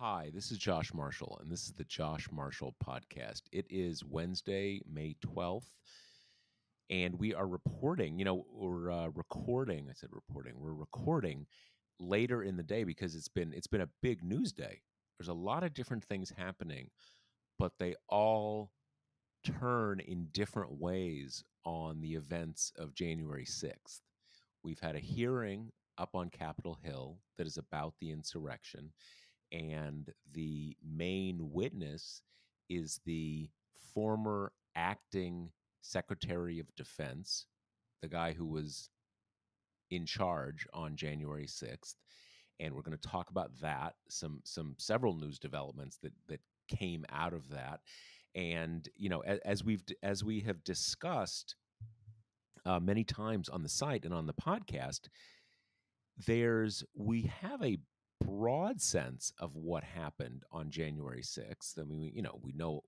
Hi, this is Josh Marshall, and this is the Josh Marshall Podcast. It is Wednesday, May 12th, and we are reporting, we're recording. I said reporting. We're recording later in the day because it's been a big news day. There's a lot of different things happening, but they all turn in different ways on the events of January 6th. We've had a hearing up on Capitol Hill that is about the insurrection, and the main witness is the former acting Secretary of Defense, the guy who was in charge on January 6th. And we're going to talk about that, some several news developments that came out of that. And as we have discussed many times on the site and on the podcast, we have a broad sense of what happened on January 6th. I mean, we know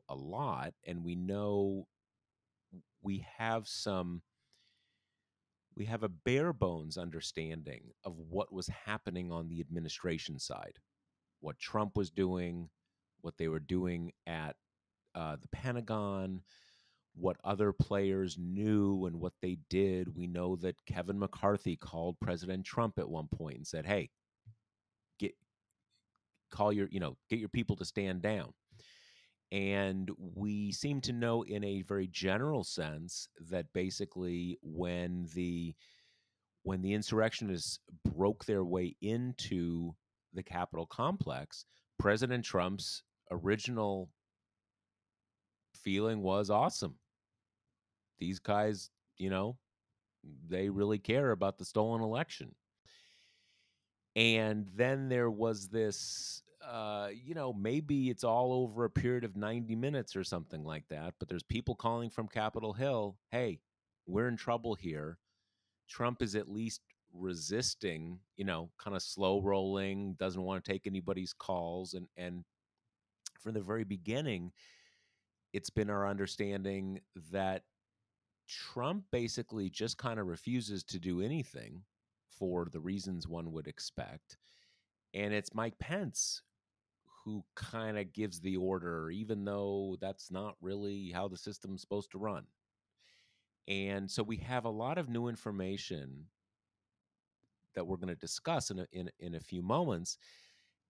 a lot, and we have some we have a bare bones understanding of what was happening on the administration side, what Trump was doing, what they were doing at the Pentagon, what other players knew and what they did. We know that Kevin McCarthy called President Trump at one point and said, "Hey, get get your people to stand down." And we seem to know in a very general sense that basically when the insurrectionists broke their way into the Capitol complex, President Trump's original feeling was awesome. These guys, they really care about the stolen election. And then there was this, maybe it's all over a period of 90 minutes or something like that, but there's people calling from Capitol Hill, "Hey, we're in trouble here." Trump is at least resisting, kind of slow rolling, doesn't want to take anybody's calls. And from the very beginning, it's been our understanding that Trump basically just kind of refuses to do anything for the reasons one would expect. And it's Mike Pence who kind of gives the order, even though that's not really how the system's supposed to run. And so we have a lot of new information that we're going to discuss in a few moments,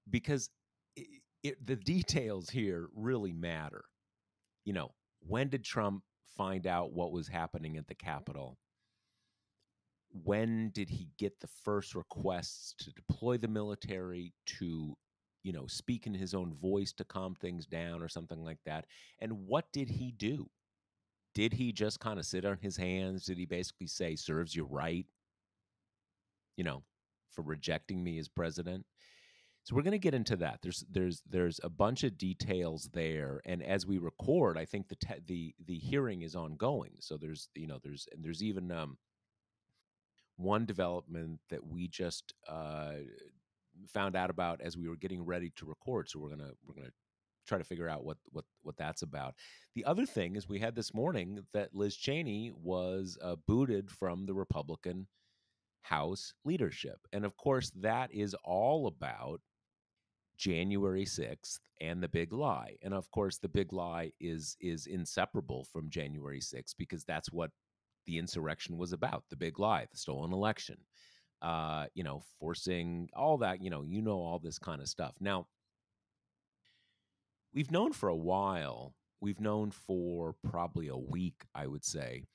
because the details here really matter. When did Trump find out what was happening at the Capitol? When did he get the first requests to deploy the military, to speak in his own voice to calm things down or something like that? And what did he do? Did he just kind of sit on his hands? Did he basically say, "Serves you right, you know, for rejecting me as president"? So we're going to get into that. There's a bunch of details there, and as we record, I think the hearing is ongoing. So there's even one development that we just found out about as we were getting ready to record. So we're gonna try to figure out what that's about. The other thing is, we had this morning that Liz Cheney was booted from the Republican House leadership, and of course that is all about January 6th and the big lie. And of course the big lie is inseparable from January 6th, because that's what the insurrection was about. The big lie, the stolen election, forcing all that, all this kind of stuff. Now, we've known for a while, we've known for probably a week, I would say,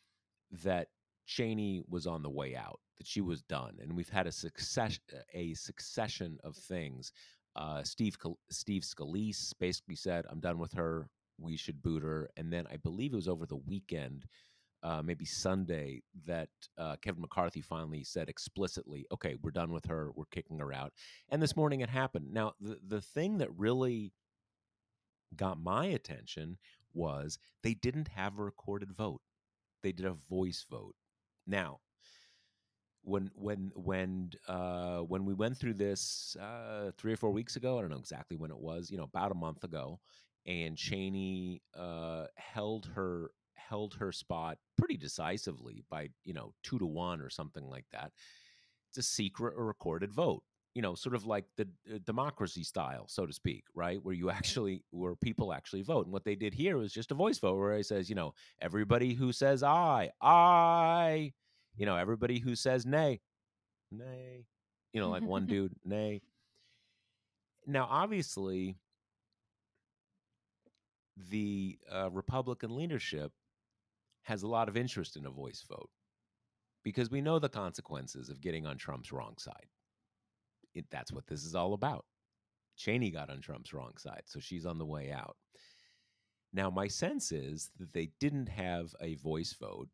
that Cheney was on the way out, that she was done. And we've had a succession of things. Steve Scalise basically said, "I'm done with her. We should boot her." And then I believe it was over the weekend, maybe Sunday, that Kevin McCarthy finally said explicitly, "Okay, we're done with her. We're kicking her out." And this morning it happened. Now, the thing that really got my attention was they didn't have a recorded vote. They did a voice vote. Now, when we went through this 3 or 4 weeks ago, I don't know exactly when it was, about a month ago, and Cheney held her spot pretty decisively by 2-1 or something like that. It's a secret or recorded vote. sort of like the democracy style, so to speak, right? Where people actually vote. And what they did here was just a voice vote where it says, everybody who says aye, everybody who says nay, nay, like one dude, nay. Now, obviously, the Republican leadership has a lot of interest in a voice vote because we know the consequences of getting on Trump's wrong side. That's what this is all about. Cheney got on Trump's wrong side, so she's on the way out. Now, my sense is that they didn't have a voice vote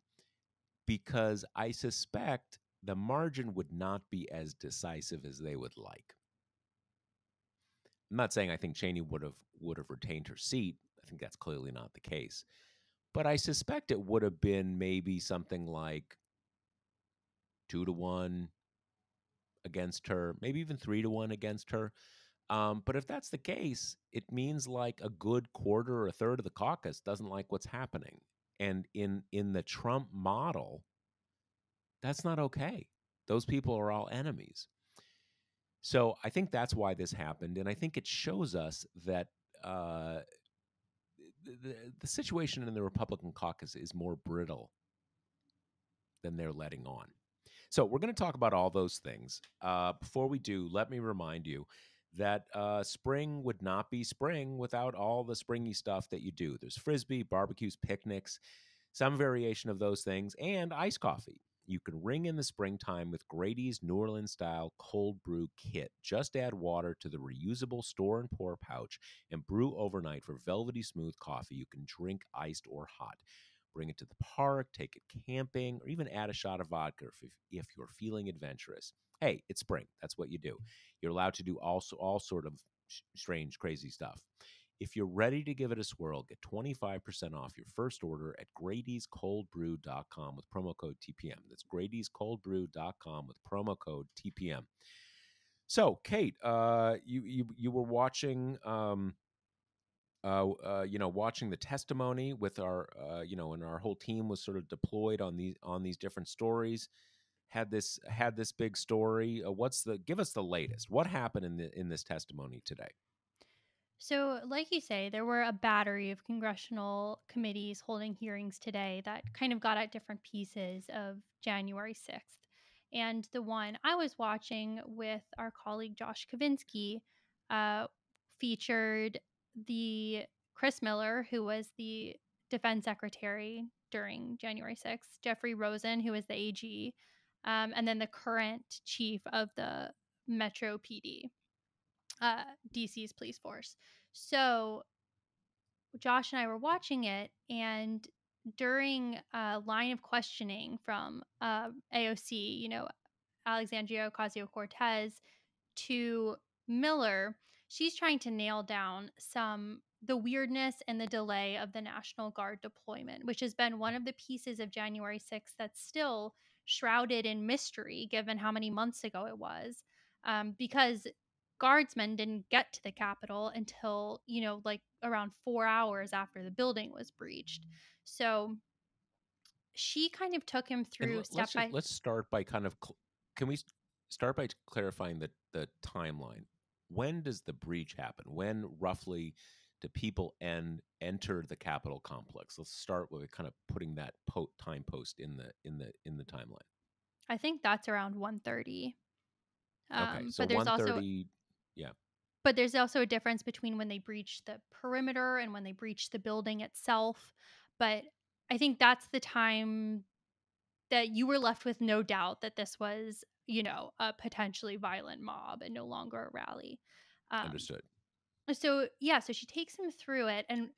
because I suspect the margin would not be as decisive as they would like. I'm not saying I think Cheney would have retained her seat. I think that's clearly not the case. But I suspect it would have been maybe something like 2-1 against her, maybe even 3-1 against her. But if that's the case, it means like a good quarter or a third of the caucus doesn't like what's happening. And in the Trump model, that's not okay. Those people are all enemies. So I think that's why this happened. And I think it shows us that the situation in the Republican caucus is more brittle than they're letting on. So we're going to talk about all those things. Before we do, let me remind you that spring would not be spring without all the springy stuff that you do. There's frisbee, barbecues, picnics, some variation of those things, and iced coffee. You can ring in the springtime with Grady's New Orleans style cold brew kit. Just add water to the reusable store and pour pouch and brew overnight for velvety smooth coffee you can drink iced or hot. Bring it to the park, take it camping, or even add a shot of vodka if you're feeling adventurous. Hey, it's spring. That's what you do. You're allowed to do all sort of strange, crazy stuff. If you're ready to give it a swirl, get 25% off your first order at Grady'sColdBrew.com with promo code TPM. That's Grady'sColdBrew.com with promo code TPM. So, Kate, you were watching watching the testimony with our, and our whole team was sort of deployed on these different stories. Had this big story. Give us the latest. What happened in this testimony today? So, like you say, there were a battery of congressional committees holding hearings today that kind of got at different pieces of January 6th. And the one I was watching with our colleague Josh Kavinsky uh, featured the Chris Miller, who was the defense secretary during January 6th, Jeffrey Rosen, who was the AG, and then the current chief of the Metro PD, DC's police force. So Josh and I were watching it, and during a line of questioning from AOC, Alexandria Ocasio Cortez, to Miller, she's trying to nail down the weirdness and the delay of the National Guard deployment, which has been one of the pieces of January 6th that's still shrouded in mystery, given how many months ago it was, because guardsmen didn't get to the Capitol until like around 4 hours after the building was breached. So she kind of took him And through step by. let's start by kind of can we start by clarifying the timeline? When does the breach happen? When roughly do people enter the Capitol complex? Let's start with kind of putting that time post in the timeline. I think that's around 1:30. Okay, so But there's also 1:30. Yeah, a difference between when they breach the perimeter and when they breach the building itself. But I think that's the time that you were left with no doubt that this was, a potentially violent mob and no longer a rally. Um, understood. so yeah, so she takes him through it, and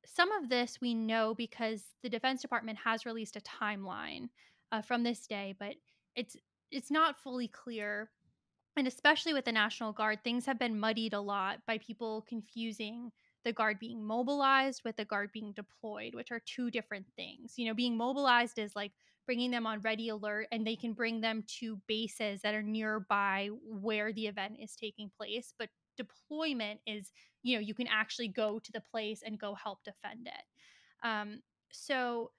some of this we know because the Defense Department has released a timeline from this day, but it's not fully clear. And especially with the National Guard, things have been muddied a lot by people confusing the Guard being mobilized with the Guard being deployed, which are two different things. Being mobilized is like bringing them on ready alert, and they can bring them to bases that are nearby where the event is taking place. But deployment is, you can actually go to the place and go help defend it. So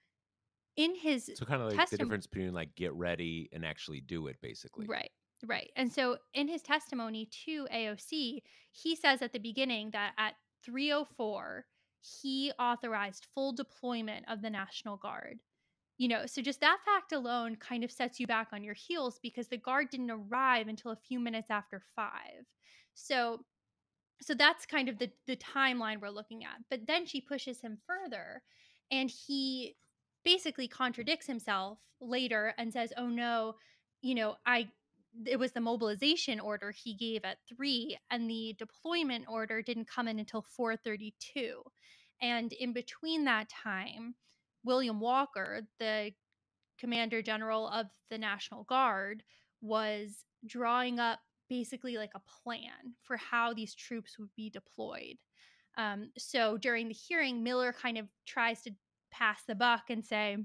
in his So kind of like the testimony, difference between like get ready and actually do it, basically. right. Right. And so in his testimony to AOC, he says at the beginning that at 3:04 he authorized full deployment of the National Guard. So just that fact alone kind of sets you back on your heels because the guard didn't arrive until a few minutes after 5. So that's kind of the timeline we're looking at. But then she pushes him further, and he basically contradicts himself later and says, "Oh no, I it was the mobilization order he gave at 3 and the deployment order didn't come in until 4:32." And in between that time, William Walker, the commander general of the National Guard, was drawing up basically like a plan for how these troops would be deployed. So during the hearing, Miller kind of tries to pass the buck and say,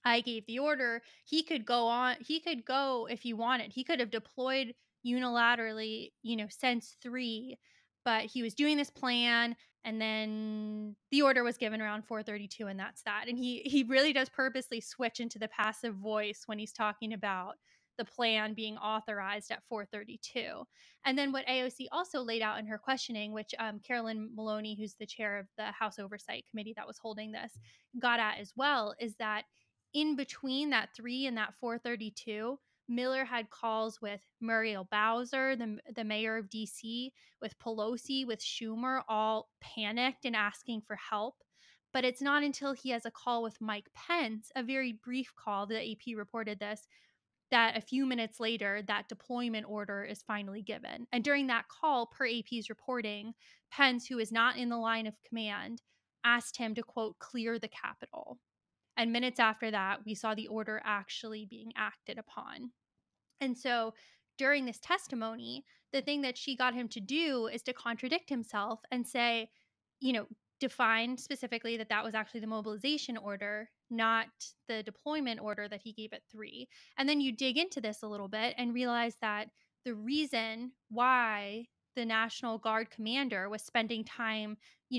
I gave the order. He could go if he wanted. He could have deployed unilaterally, since 3, but he was doing this plan and then the order was given around 4:32 and that's that. And he really does purposely switch into the passive voice when he's talking about the plan being authorized at 4:32. And then what AOC also laid out in her questioning, which Carolyn Maloney, who's the chair of the House Oversight Committee that was holding this, got at as well, is that in between that 3 and that 4:32, Miller had calls with Muriel Bowser, the mayor of DC, with Pelosi, with Schumer, all panicked and asking for help. But it's not until he has a call with Mike Pence, a very brief call, the AP reported this, that a few minutes later, that deployment order is finally given. And during that call, per AP's reporting, Pence, who is not in the line of command, asked him to, quote, clear the Capitol. And minutes after that, we saw the order actually being acted upon. And so during this testimony, the thing that she got him to do is to contradict himself and say, you know, define specifically that that was actually the mobilization order, not the deployment order that he gave at 3. And then you dig into this a little bit and realize that the reason why the National Guard commander was spending time,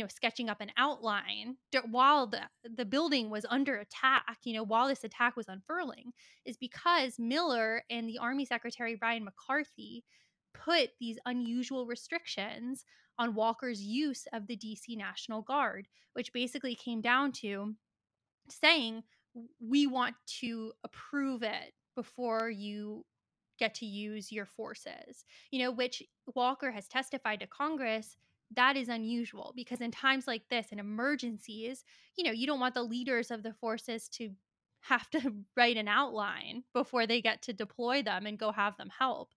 sketching up an outline while the building was under attack, while this attack was unfurling, is because Miller and the Army Secretary Ryan McCarthy put these unusual restrictions on Walker's use of the DC National Guard, which basically came down to saying, we want to approve it before you get to use your forces, which Walker has testified to Congress. That is unusual because in times like this, in emergencies, you don't want the leaders of the forces to have to write an outline before they get to deploy them and go have them help.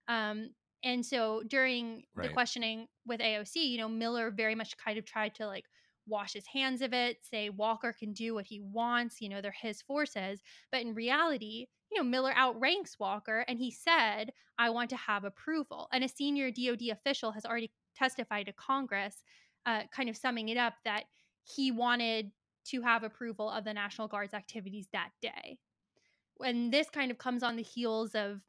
Um, and so during the Right. questioning with AOC, Miller very much kind of tried to like wash his hands of it, say Walker can do what he wants, they're his forces. But in reality, Miller outranks Walker and he said, I want to have approval. And a senior DOD official has already testified to Congress, kind of summing it up, that he wanted to have approval of the National Guard's activities that day. And this kind of comes on the heels of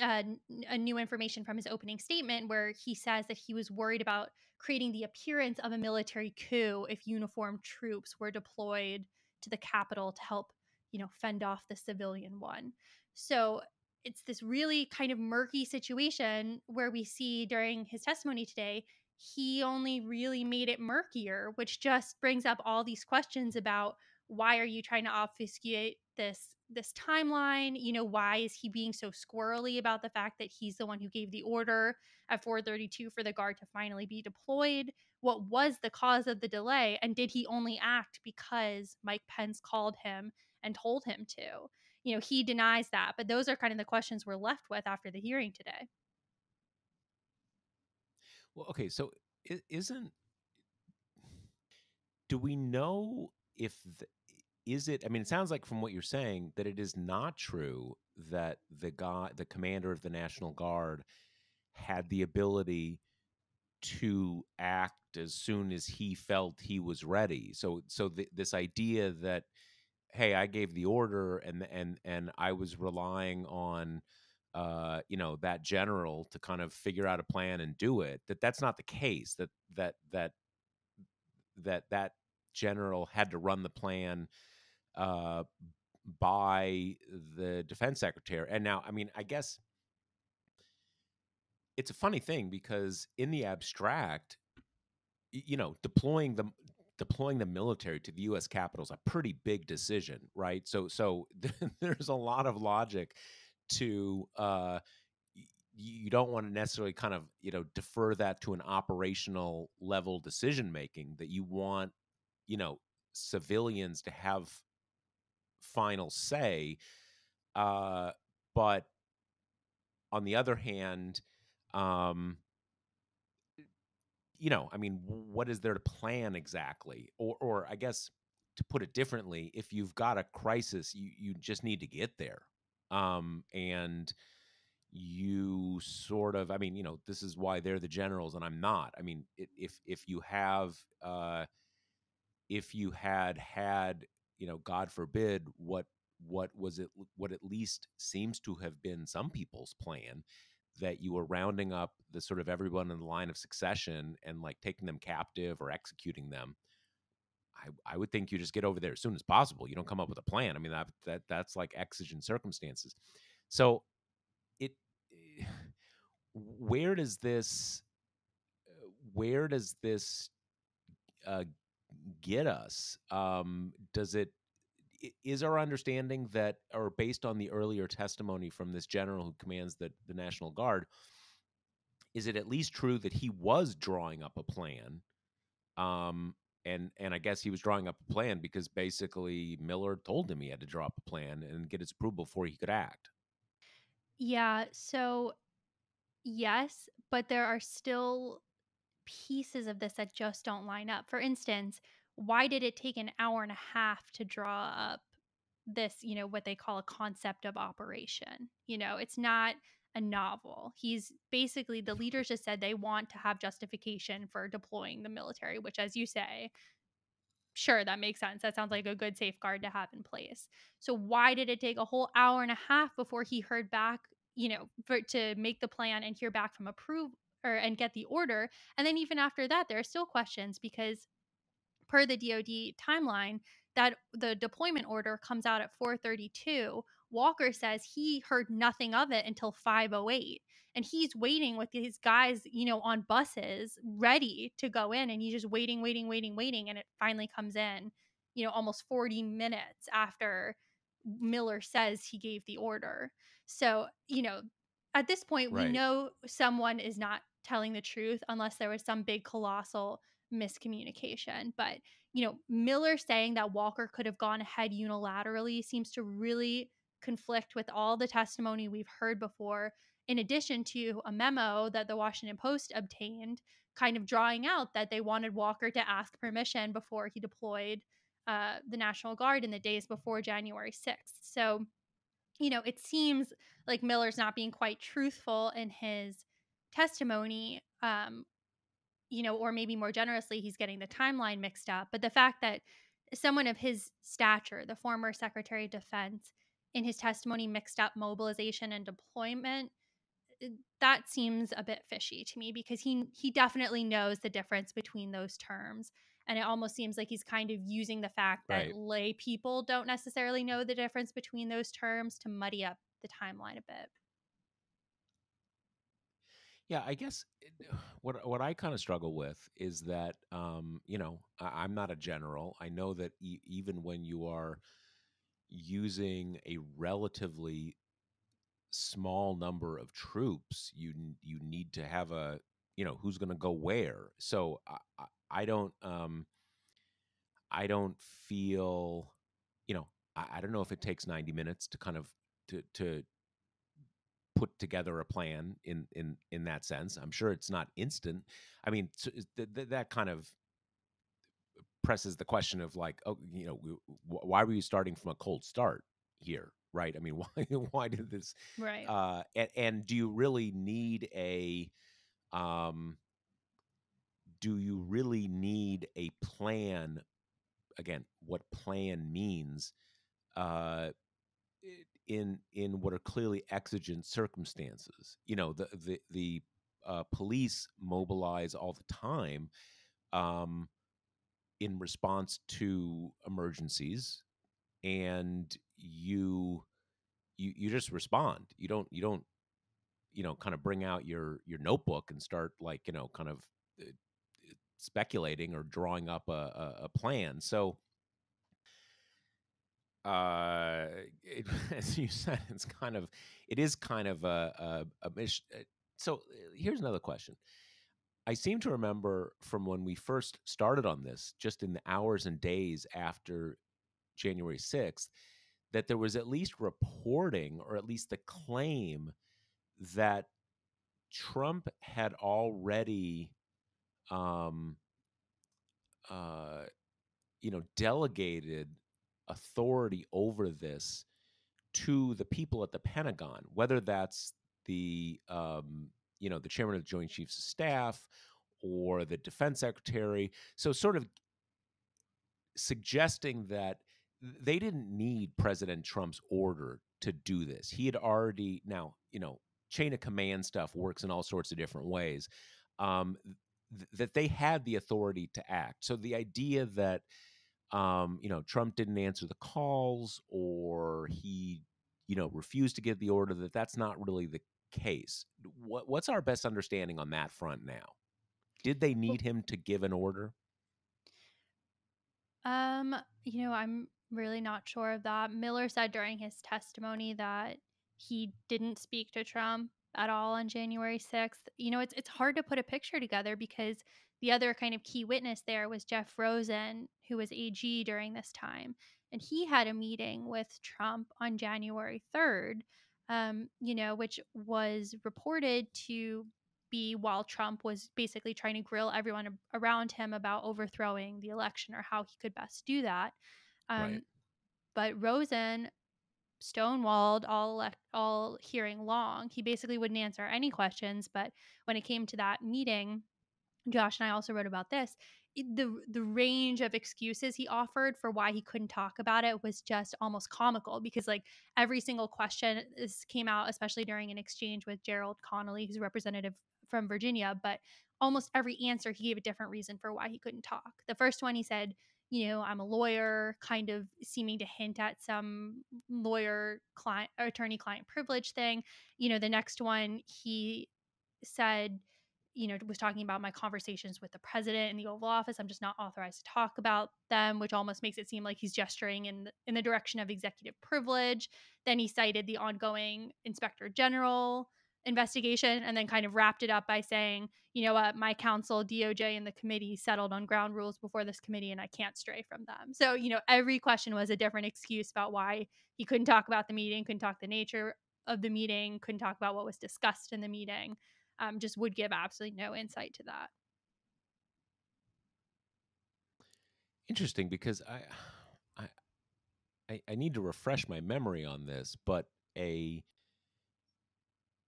a new information from his opening statement where he says that he was worried about creating the appearance of a military coup if uniformed troops were deployed to the Capitol to help, fend off the civilian one. So it's this really kind of murky situation where we see during his testimony today, he only really made it murkier, which just brings up all these questions about why are you trying to obfuscate this timeline? Why is he being so squirrely about the fact that he's the one who gave the order at 4:32 for the guard to finally be deployed? What was the cause of the delay, and did he only act because Mike Pence called him and told him to? He denies that, but those are kind of the questions we're left with after the hearing today. Well, okay, so isn't do we know if is it, I mean, it sounds like from what you're saying that it is not true that the commander of the National Guard had the ability to act as soon as he felt he was ready. So this idea that, hey, I gave the order and I was relying on that general to kind of figure out a plan and do it, that's not the case. That general had to run the plan uh by the defense secretary. And now, I mean, I guess it's a funny thing because in the abstract, deploying the military to the U.S. Capitol is a pretty big decision, right? So there's a lot of logic to you don't want to necessarily kind of defer that to an operational level decision making. That you want you know civilians to have final say, uh, but on the other hand, um, I mean, what is there to plan exactly? Or I guess to put it differently, if you've got a crisis, you just need to get there. And you sort of, I mean, this is why they're the generals and I'm not. I mean, if you have, if you had, God forbid, what was it, what at least seems to have been some people's plan, that you were rounding up the sort of everyone in the line of succession and like taking them captive or executing them. I would think you just get over there as soon as possible. You don't come up with a plan. I mean, that's like exigent circumstances. So it where does this where does this uh, get us? Does it is our understanding that, or based on the earlier testimony from this general who commands the National Guard, is it at least true that he was drawing up a plan? And I guess he was drawing up a plan because basically Miller told him he had to draw up a plan and get its approval before he could act. Yeah, so yes, but there are still pieces of this that just don't line up. For instance, why did it take an hour and a half to draw up this, what they call a concept of operation? It's not a novel. He's basically, the leaders just said they want to have justification for deploying the military, which, as you say, sure, that makes sense. That sounds like a good safeguard to have in place. So why did it take a whole hour and a half before he heard back, to make the plan and hear back from approve or and get the order? And then even after that, there are still questions because per the DoD timeline, that the deployment order comes out at 4:32. Walker says he heard nothing of it until 5:08. And he's waiting with these guys, on buses ready to go in. And he's just waiting, waiting, waiting, waiting. And it finally comes in, almost 40 minutes after Miller says he gave the order. So, at this point, we Right. know someone is not telling the truth unless there was some big colossal miscommunication. But, Miller saying that Walker could have gone ahead unilaterally seems to really conflict with all the testimony we've heard before, in addition to a memo that the Washington Post obtained, kind of drawing out that they wanted Walker to ask permission before he deployed the National Guard in the days before January 6th. So, it seems like Miller's not being quite truthful in his testimony, or maybe more generously, he's getting the timeline mixed up. But the fact that someone of his stature, the former Secretary of Defense, in his testimony mixed up mobilization and deployment, that seems a bit fishy to me because he definitely knows the difference between those terms. And it almost seems like he's kind of using the fact that Right. lay people don't necessarily know the difference between those terms to muddy up the timeline a bit. Yeah, I guess what I kind of struggle with is that I'm not a general. I know that even when you are using a relatively small number of troops, you need to have a who's going to go where. So I don't I don't feel I don't know if it takes 90 minutes to kind of to put together a plan in that sense. I'm sure it's not instant. I mean, that kind of presses the question of like, oh, why were you starting from a cold start here, right? I mean, why did this? Right. And do you really need a um, do you really need a plan? Again, what plan means uh, in what are clearly exigent circumstances. The police mobilize all the time um, in response to emergencies, and you just respond. You don't kind of bring out your notebook and start like, kind of uh, speculating or drawing up a plan. So, uh, it, as you said, it is kind of a so here's another question. I seem to remember from when we first started on this, just in the hours and days after January 6th, that there was at least reporting or at least the claim that Trump had already, um, uh, delegated authority over this to the people at the Pentagon, whether that's the chairman of the Joint Chiefs of Staff or the defense secretary. So, sort of suggesting that they didn't need President Trump's order to do this. He had already now, chain of command stuff works in all sorts of different ways. That they had the authority to act. So the idea that Trump didn't answer the calls or he, refused to give the order, that's not really the case. What's our best understanding on that front now? Did they Well, need him to give an order? Um, I'm really not sure of that. Miller said during his testimony that he didn't speak to Trump at all on January 6th. It's hard to put a picture together because the other kind of key witness there was Jeff Rosen, who was AG during this time. And he had a meeting with Trump on January 3rd, which was reported to be while Trump was basically trying to grill everyone around him about overthrowing the election or how he could best do that. Right. Um, but Rosen stonewalled all hearing long. He basically wouldn't answer any questions. But when it came to that meeting, Josh and I also wrote about this. The range of excuses he offered for why he couldn't talk about it was just almost comical because like every single question came out, especially during an exchange with Gerald Connolly, who's a representative from Virginia. But almost every answer he gave a different reason for why he couldn't talk. The first one he said, I'm a lawyer, kind of seeming to hint at some lawyer client attorney client privilege thing. The next one he said, was talking about my conversations with the president in the Oval Office. I'm just not authorized to talk about them, which almost makes it seem like he's gesturing in the direction of executive privilege. Then he cited the ongoing Inspector General investigation and then kind of wrapped it up by saying, you know what, my counsel, DOJ, and the committee settled on ground rules before this committee and I can't stray from them. So, every question was a different excuse about why he couldn't talk about the meeting, couldn't talk the nature of the meeting, couldn't talk about what was discussed in the meeting. Just would give absolutely no insight to that. Interesting, because I I need to refresh my memory on this, but a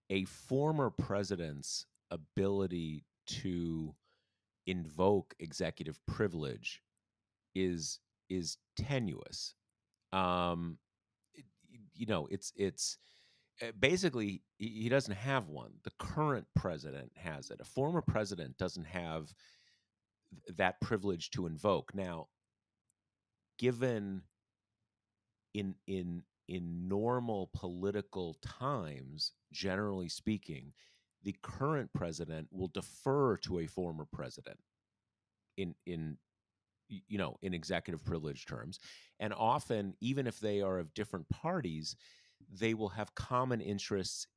a former president's ability to invoke executive privilege is is tenuous. Um, it- it's basically he doesn't have one. The current president has it. A former president doesn't have that privilege to invoke. Now, given in normal political times, generally speaking, the current president will defer to a former president in in executive privilege terms, and often, even if they are of different parties, they will have common interests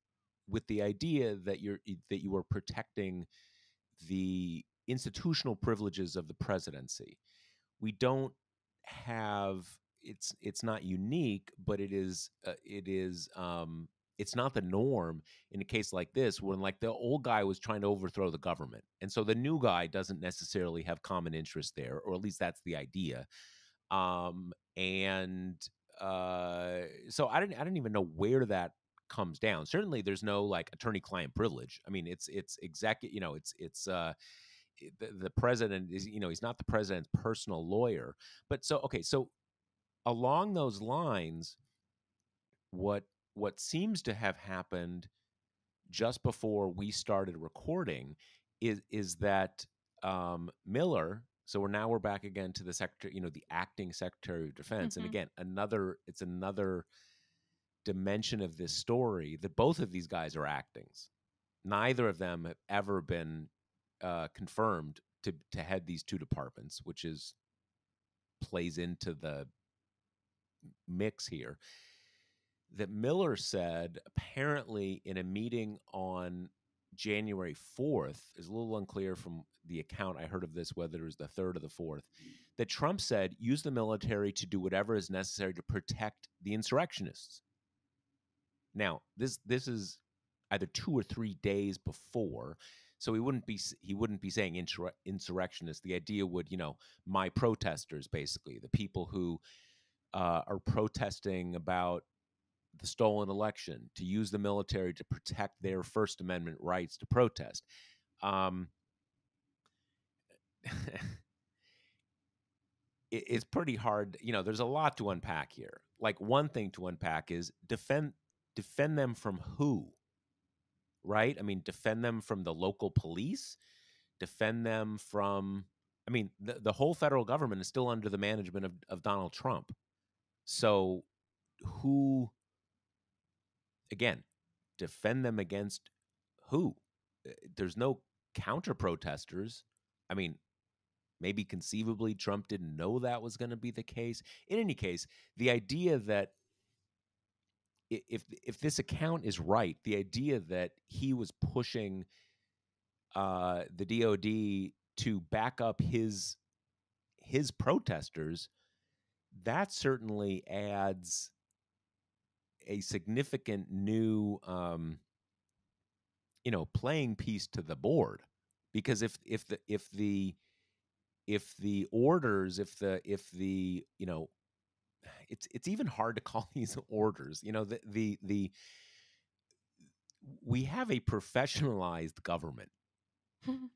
with the idea that you are protecting the institutional privileges of the presidency. We don't have, it's not unique, but it's not the norm in a case like this when like the old guy was trying to overthrow the government, and so the new guy doesn't necessarily have common interest there, or at least that's the idea. And so I didn't even know where that comes down. Certainly there's no like attorney client privilege. I mean, it's executive, the president is, he's not the president's personal lawyer. But so, okay, so along those lines, what what seems to have happened just before we started recording is that Miller. So we're back again to the secretary, the acting secretary of defense, and Hmm. again, another dimension of this story that both of these guys are actings. Neither of them have ever been confirmed to head these two departments, which is plays into the mix here. That Miller said apparently in a meeting on January 4th, is a little unclear from the account I heard of this whether it was the 3rd or the 4th, that Trump said use the military to do whatever is necessary to protect the insurrectionists. Now, this is either 2 or 3 days before, so he wouldn't be saying insurrectionists. The idea would, my protesters, basically the people who are protesting about the stolen election, to use the military to protect their First Amendment rights to protest. It's pretty hard. There's a lot to unpack here. Like, one thing to unpack is defend them from who, right? I mean, defend them from the local police, defend them from, I mean, the whole federal government is still under the management of Donald Trump. So who, again, defend them against who? There's no counter protesters. I mean, maybe conceivably Trump didn't know that was going to be the case. In any case, the idea that if this account is right, the idea that he was pushing the DOD to back up his protesters, that certainly adds a significant new playing piece to the board. Because if the orders, if the it's even hard to call these orders. We have a professionalized government.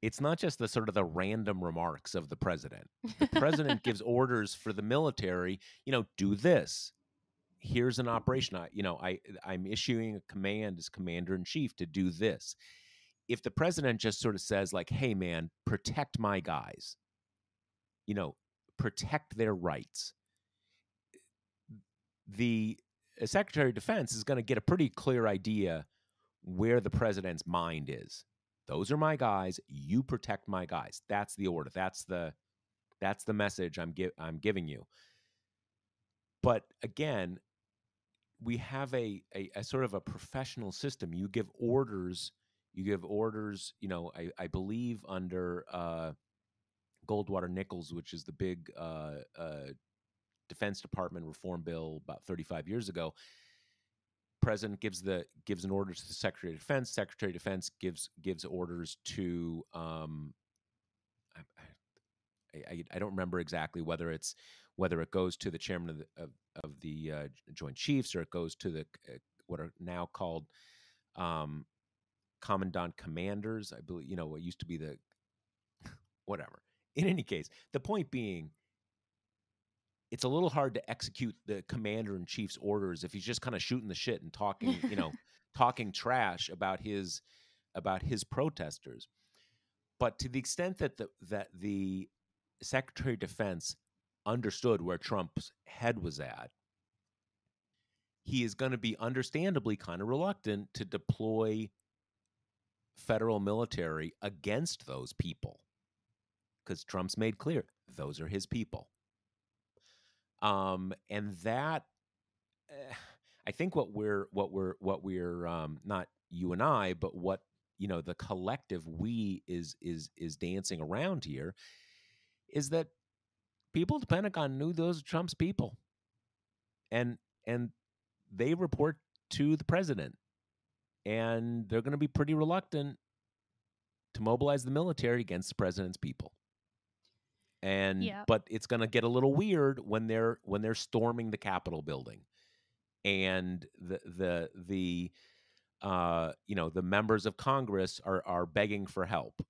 It's not just the sort of the random remarks of the president. The president gives orders for the military, do this. Here's an operation. I'm issuing a command as commander in chief to do this. If the president just sort of says like, hey man, protect my guys, protect their rights, the Secretary of Defense is going to get a pretty clear idea where the president's mind is. Those are my guys. You protect my guys. That's the order. That's the message I'm giving you. But again, we have a sort of a professional system. You give orders. I believe under Goldwater Nichols, which is the big Defense Department reform bill about 35 years ago. President gives an order to the Secretary of Defense. Secretary of Defense gives orders to I don't remember exactly whether it goes to the chairman of the Joint Chiefs, or it goes to the what are now called commandant commanders. I believe what used to be the whatever. In any case, the point being, it's a little hard to execute the commander in chief's orders if he's just kind of shooting the shit and talking, talking trash about his protesters. But to the extent that the Secretary of Defense understood where Trump's head was at, he is going to be understandably kind of reluctant to deploy federal military against those people, because Trump's made clear those are his people. And that, I think what we're not you and I, but what the collective we is dancing around here, is that people at the Pentagon knew those are Trump's people, and they report to the president, and they're going to be pretty reluctant to mobilize the military against the president's people. And Yeah. but it's going to get a little weird when they're storming the Capitol building, and the members of Congress are begging for help,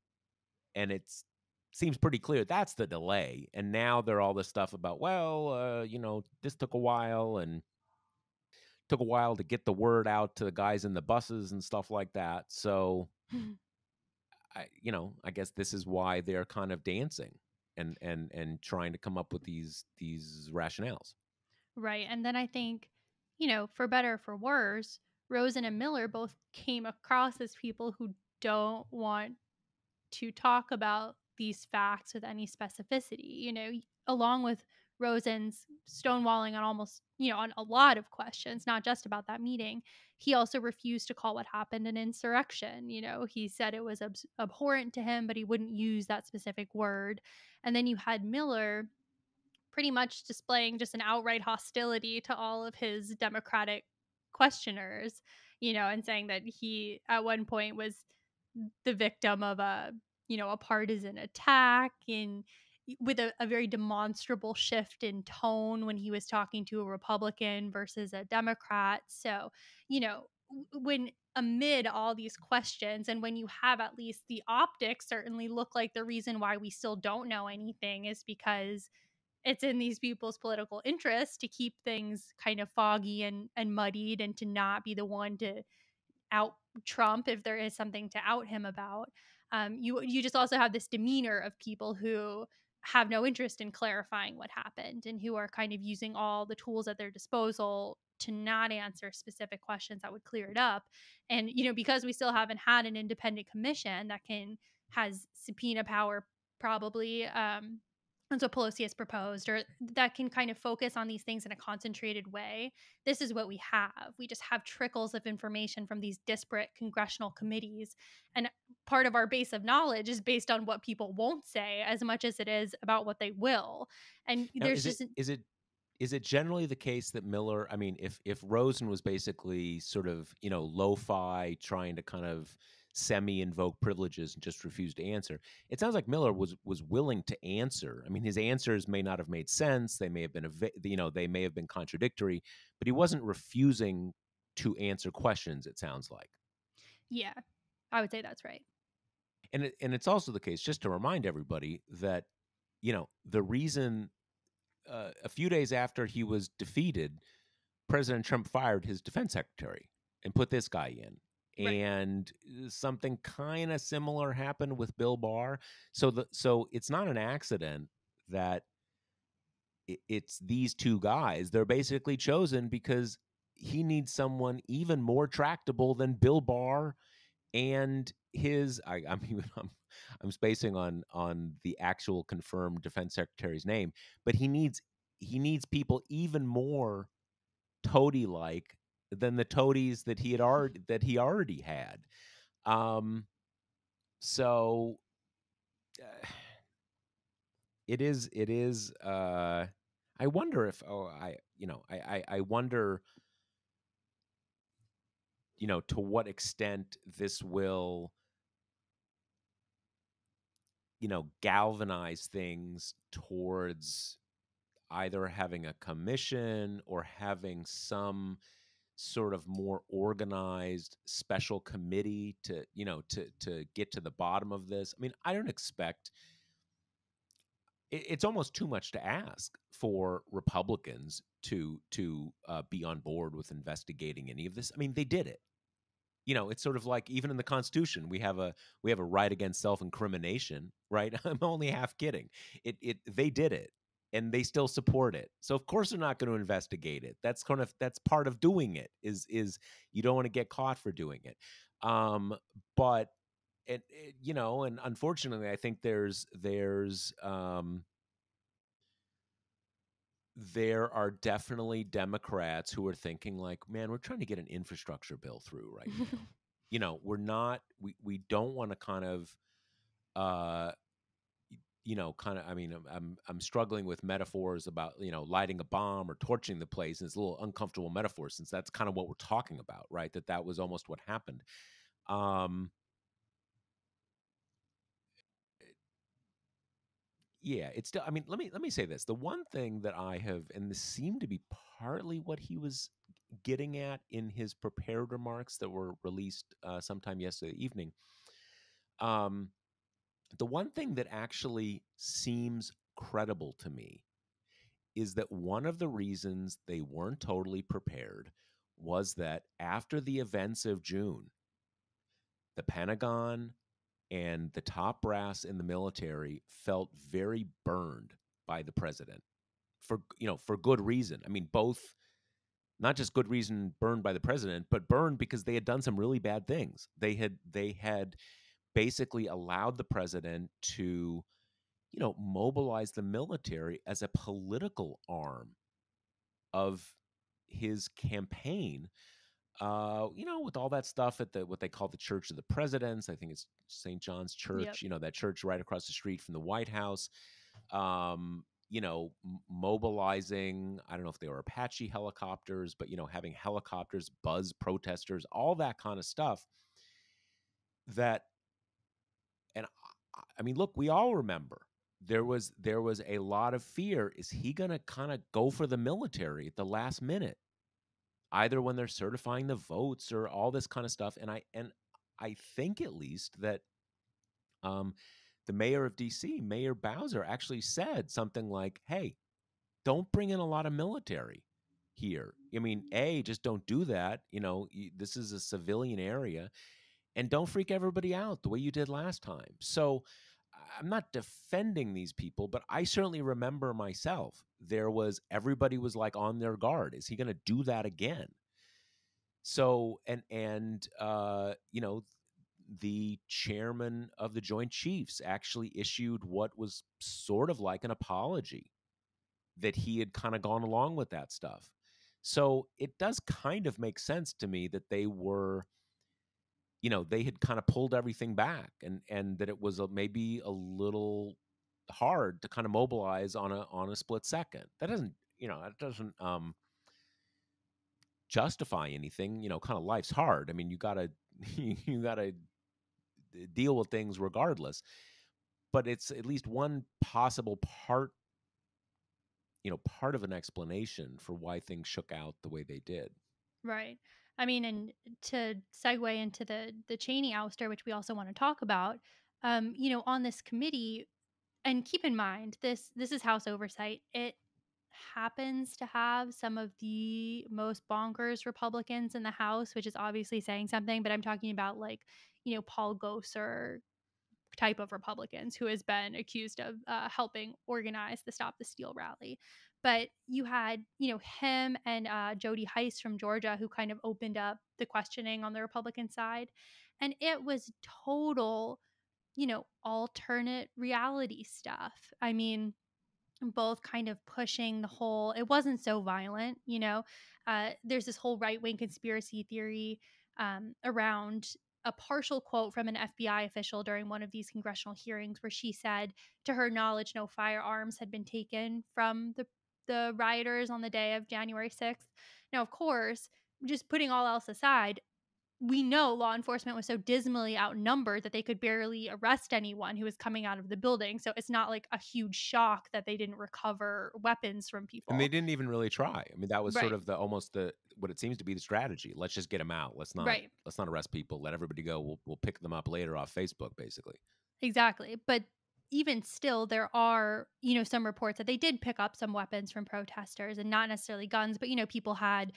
and it seems pretty clear that's the delay. And now there are all this stuff about, this took a while, and took a while to get the word out to the guys in the buses and stuff like that. So I guess this is why they're kind of dancing and trying to come up with these rationales. Right. And then I think, for better or for worse, Rosen and Miller both came across as people who don't want to talk about these facts with any specificity, along with Rosen's stonewalling on almost, on a lot of questions, not just about that meeting. He also refused to call what happened an insurrection. He said it was abhorrent to him, but he wouldn't use that specific word. And then you had Miller pretty much displaying just an outright hostility to all of his Democratic questioners, and saying that he at one point was the victim of a partisan attack and with a very demonstrable shift in tone when he was talking to a Republican versus a Democrat. So, when amid all these questions and when you have at least the optics certainly look like the reason why we still don't know anything is because it's in these people's political interest to keep things kind of foggy and muddied and to not be the one to out Trump if there is something to out him about. You just also have this demeanor of people who have no interest in clarifying what happened and who are kind of using all the tools at their disposal to not answer specific questions that would clear it up. And because we still haven't had an independent commission that has subpoena power, probably. That's what Pelosi has proposed, or that can kind of focus on these things in a concentrated way. This is what we have. We just have trickles of information from these disparate congressional committees. And part of our base of knowledge is based on what people won't say as much as it is about what they will. And Now, there's just, is it generally the case that Miller, I mean, if Rosen was basically sort of, lo-fi, trying to kind of semi-invoke privileges and just refused to answer, it sounds like Miller was willing to answer. I mean, his answers may not have made sense. They may have been, they may have been contradictory, but he wasn't refusing to answer questions, it sounds like. yeah, I would say that's right. And it's also the case, just to remind everybody, that, the reason a few days after he was defeated, President Trump fired his defense secretary and put this guy in. Right. And something kind of similar happened with Bill Barr. So it's not an accident that it's these two guys. They're basically chosen because he needs someone even more tractable than Bill Barr and his. I'm spacing on the actual confirmed defense secretary's name, but he needs people even more toady like than the toadies that he already had. Um, so it is. I wonder if I wonder to what extent this will galvanize things towards either having a commission or having some sort of more organized special committee to to get to the bottom of this. I mean, I don't expect it's almost too much to ask for Republicans to be on board with investigating any of this. I mean, they did it. It's sort of like, even in the Constitution, we have a right against self-incrimination, right? I'm only half kidding. They did it, and they still support it. So of course they're not going to investigate it. That's part of doing it. Is you don't want to get caught for doing it. But and unfortunately, I think there are definitely Democrats who are thinking like, man, we're trying to get an infrastructure bill through right now. We're not. We don't want to kind of, uh, I mean, I'm struggling with metaphors about lighting a bomb or torching the place. And it's a little uncomfortable metaphor since that's kind of what we're talking about, right? That was almost what happened. Um, yeah, it's still. I mean, let me say this. The one thing that I have, and this seemed to be partly what he was getting at in his prepared remarks that were released sometime yesterday evening. Um, the one thing that actually seems credible to me is that one of the reasons they weren't totally prepared was that after the events of June, the Pentagon and the top brass in the military felt very burned by the president for good reason. I mean, both not just good reason burned by the president, but burned because they had done some really bad things. They had basically allowed the president to, mobilize the military as a political arm of his campaign. With all that stuff at what they call the Church of the Presidents. I think it's St. John's Yep. Church, that church right across the street from the White House. Mobilizing, I don't know if they were Apache helicopters, but, having helicopters buzz protesters, all that kind of stuff that, and I mean, look, we all remember there was a lot of fear. Is he going to kind of go for the military at the last minute, either when they're certifying the votes or all this kind of stuff? And I think at least that um, the mayor of DC, Mayor Bowser, actually said something like, "Hey, don't bring in a lot of military here. I mean, just don't do that. This is a civilian area, and don't freak everybody out the way you did last time." So I'm not defending these people, but I certainly remember myself. Everybody was like on their guard. Is he going to do that again? So, the chairman of the Joint Chiefs actually issued what was sort of like an apology that he had kind of gone along with that stuff. So it does kind of make sense to me that they had kind of pulled everything back, and that it was maybe a little hard to kind of mobilize on a split second. That doesn't justify anything. Kind of life's hard. I mean, you gotta you gotta deal with things regardless. But it's at least one possible part of an explanation for why things shook out the way they did. Right. I mean, and to segue into the Cheney ouster, which we also want to talk about, on this committee, and keep in mind this is House oversight. It happens to have some of the most bonkers Republicans in the House, which is obviously saying something. But I'm talking about, like, Paul Gosar type of Republicans who has been accused of helping organize the Stop the Steal rally. But you had, him and Jody Heiss from Georgia, who kind of opened up the questioning on the Republican side. And it was total, alternate reality stuff. I mean, both kind of pushing the whole, it wasn't so violent. There's this whole right-wing conspiracy theory around a partial quote from an FBI official during one of these congressional hearings, where she said, to her knowledge, no firearms had been taken from the rioters on the day of January 6th. Now, of course, just putting all else aside, we know law enforcement was so dismally outnumbered that they could barely arrest anyone who was coming out of the building. So it's not like a huge shock that they didn't recover weapons from And they people. didn't even really try. I mean, that was sort Right. of the what it seems to be the strategy. Let's just get them out. Right. Let's not arrest people. Let everybody go. We'll pick them up later off Facebook, basically. Exactly. But even still, there are, some reports that they did pick up some weapons from protesters, and not necessarily guns, but, people had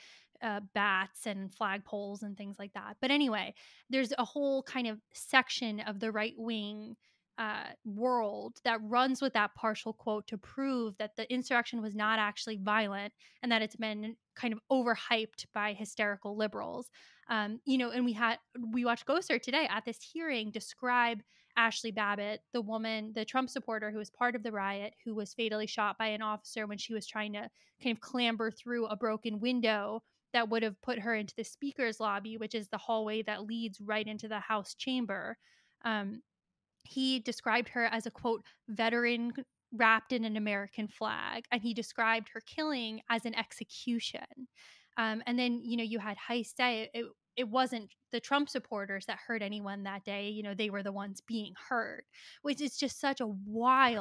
bats and flagpoles and things like that. But anyway, there's a whole kind of section of the right wing world that runs with that partial quote to prove that the insurrection was not actually violent, and that it's been kind of overhyped by hysterical liberals. And we watched Gosar today at this hearing describe Ashley Babbitt, the woman, the Trump supporter who was part of the riot, who was fatally shot by an officer when she was trying to kind of clamber through a broken window that would have put her into the speaker's lobby, which is the hallway that leads right into the House chamber. Um, he described her as a, quote, veteran wrapped in an American flag, and he described her killing as an execution. And then, you had Heist say it wasn't the Trump supporters that hurt anyone that day. They were the ones being hurt, which is just such a Right.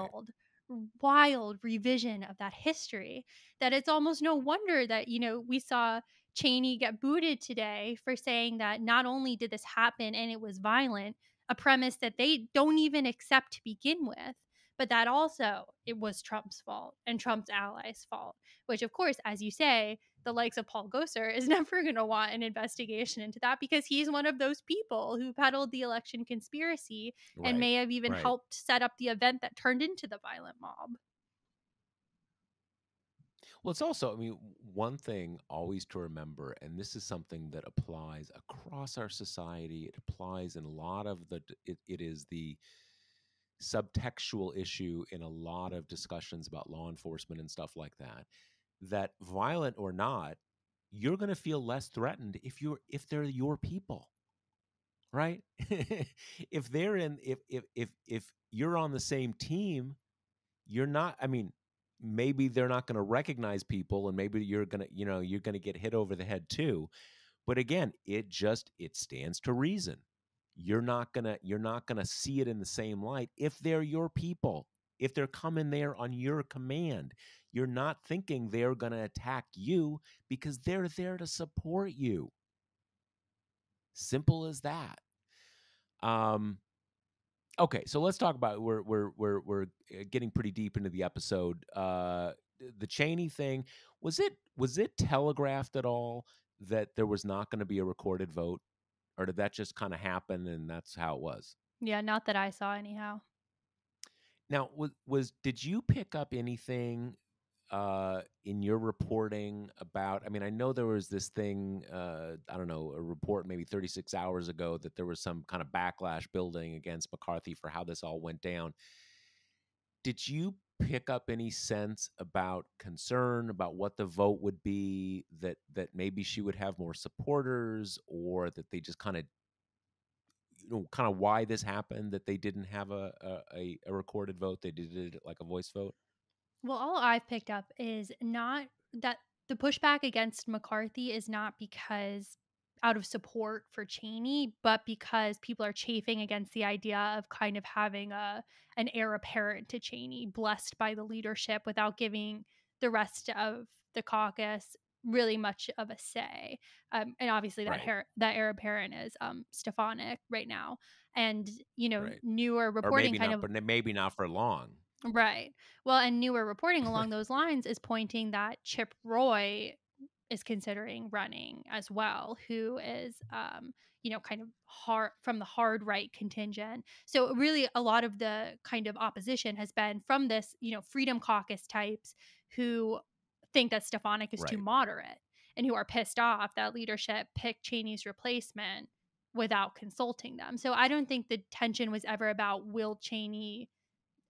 wild revision of that history, that it's almost no wonder that, we saw Cheney get booted today for saying that not only did this happen and it was violent, a premise that they don't even accept to begin with, but that also it was Trump's fault and Trump's allies' fault, which, of course, as you say, the likes of Paul Gosar is never going to want an investigation into that, because he's one of those people who peddled the election conspiracy and Right. may have even Right. helped set up the event that turned into the violent mob. Well, it's also, I mean, one thing always to remember, and this is something that applies across our society. It applies in a lot of it is the subtextual issue in a lot of discussions about law enforcement and stuff like that. That violent or not, you're going to feel less threatened if they're your people, right? If they're in if you're on the same team, you're not, I mean, maybe they're not going to recognize people, and maybe you're going to, you're going to get hit over the head too. But again, it stands to reason. You're not going to see it in the same light if they're your people. If they're coming there on your command, you're not thinking they're going to attack you because they're there to support you. Simple as that. Um Okay, so let's talk about, we're getting pretty deep into the episode. The Cheney thing, was it telegraphed at all that there was not going to be a recorded vote, or did that just kind of happen and that's how it was? Yeah, not that I saw anyhow. Now, was did you pick up anything in your reporting about? I mean, I know there was this thing. I don't know, a report maybe 36 hours ago that there was some kind of backlash building against McCarthy for how this all went down. Did you pick up any sense about concern about what the vote would be, that maybe she would have more supporters, or that they just kind of, kind of why this happened, that they didn't have a recorded vote, they did it like a voice vote? Well, all I've picked up is not that the pushback against McCarthy is not because out of support for Cheney, but because people are chafing against the idea of kind of having an heir apparent to Cheney, blessed by the leadership without giving the rest of the caucus really much of a say. And obviously Right, that heir apparent is Stefanik right now. And right. newer Or reporting maybe kind not, of but maybe not for long. right. Well, and newer reporting along those lines is pointing that Chip Roy is considering running as well, who is, kind of hard from the hard right contingent. So really, a lot of the kind of opposition has been from this, Freedom Caucus types who think that Stefanik is too Right. moderate and who are pissed off that leadership picked Cheney's replacement without consulting them. So I don't think the tension was ever about will Cheney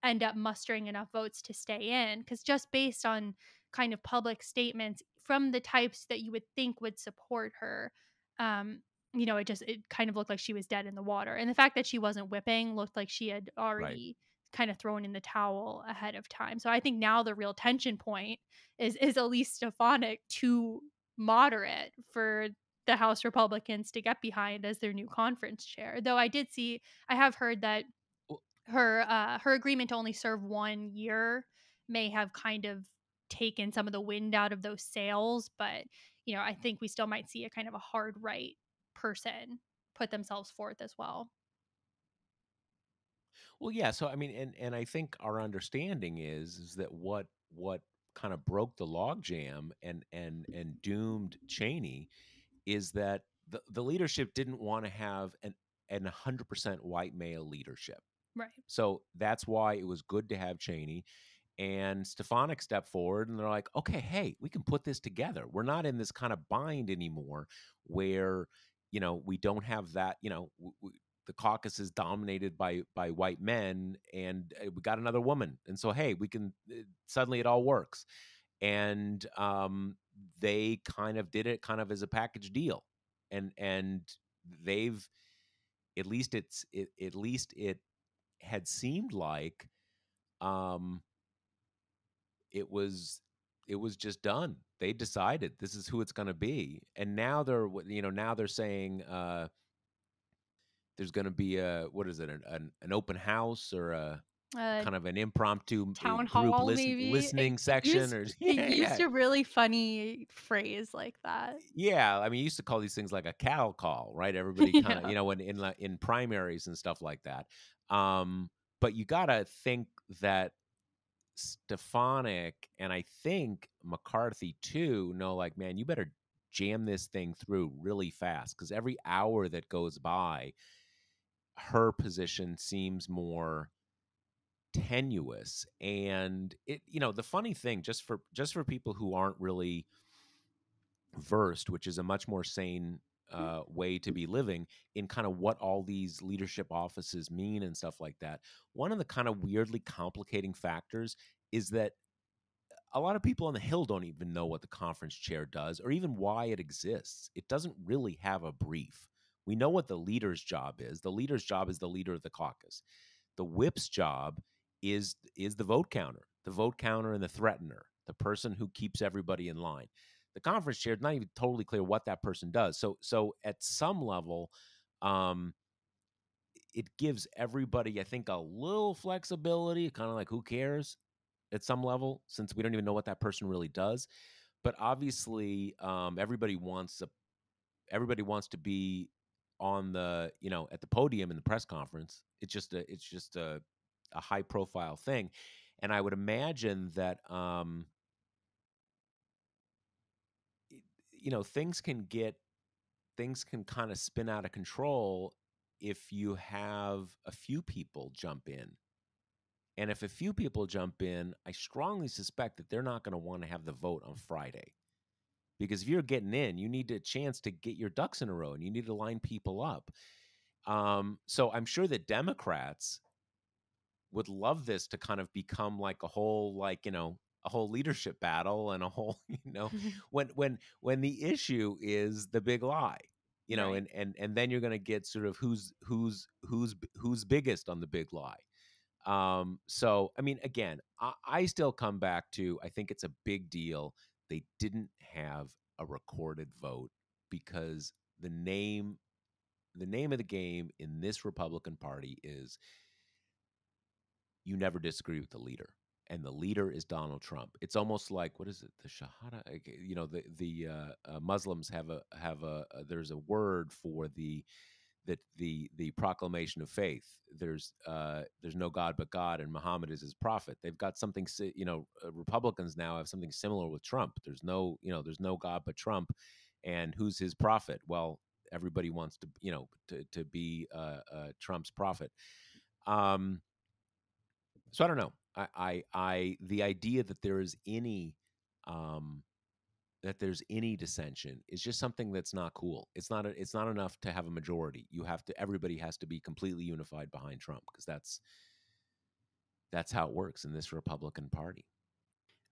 end up mustering enough votes to stay in, because just based on kind of public statements from the types that you would think would support her, um it kind of looked like she was dead in the water, and the fact that she wasn't whipping looked like she had Right. already kind of thrown in the towel ahead of time. So I think now the real tension point is Elise Stefanik too moderate for the House Republicans to get behind as their new conference chair. Though I have heard that Well, her agreement to only serve 1 year may have kind of taken some of the wind out of those sails, but, I think we still might see a kind of a hard right person put themselves forth as well. well, yeah. So I mean, and I think our understanding is that what kind of broke the logjam and doomed Cheney is that the leadership didn't want to have an 100% white male leadership. Right. So that's why it was good to have Cheney. And Stefanik stepped forward and they're like, okay, hey, we can put this together. We're not in this kind of bind anymore where, we don't have that, the caucus is dominated by white men, and we got another woman. And so, hey, we can, suddenly it all works. And they kind of did it kind of as a package deal. And they've, at least it had seemed like, um it was it was just done. They decided this is who it's going to be, and now now they're saying, there's going to be a, what is it, an open house, or a Uh kind of an impromptu Town group hall maybe. listening section, or It yeah, used yeah. a really funny phrase like that. Yeah, I mean, you used to call these things like a cattle call, right? Everybody kind of, Yeah. when in primaries and stuff like that. um but you got to think that Stefanik, and I think McCarthy too, know, like, man, you better jam this thing through really fast, because every hour that goes by, her position seems more tenuous. And it, the funny thing, just for people who aren't really versed, which is a much more sane way to be living in kind of what all these leadership offices mean and stuff like that. One of the kind of weirdly complicating factors is that a lot of people on the Hill don't even know what the conference chair does or even why it exists. It doesn't really have a brief. We know what the leader's job is. The leader's job is the leader of the caucus. The whip's job is the vote counter and the threatener, the person who keeps everybody in line. The conference chair is not even totally clear what that person does. So at some level, um, it gives everybody, I think, a little flexibility, kind of like who cares at some level, since we don't even know what that person really does. But obviously, everybody wants to be on the at the podium in the press conference. It's just a high profile thing, and I would imagine that y- things can kind of spin out of control if you have a few people jump in. And if a few people jump in, I strongly suspect that they're not going to want to have the vote on Friday. Because if you're getting in, you need a chance to get your ducks in a row and you need to line people up. So I'm sure that Democrats would love this to kind of become like a whole, a whole leadership battle and a whole, when the issue is the big lie, Right. and then you're going to get sort of who's biggest on the big lie. So I mean, again, I still come back to, I think it's a big deal they didn't have a recorded vote, because the name the name of the game in this Republican Party is you never disagree with the leader. And the leader is Donald Trump. It's almost like, what is it? The Shahada. The Muslims have a there's a word for the proclamation of faith. There's no God but God, and Muhammad is his prophet. They've got something. Republicans now have something similar with Trump. There's no God but Trump, and who's his prophet? Well, everybody wants to be Trump's prophet. Um, so I don't know. The idea that there is um, any dissension is just something that's not cool. It's not enough to have a majority. Everybody has to be completely unified behind Trump, because that's how it works in this Republican Party.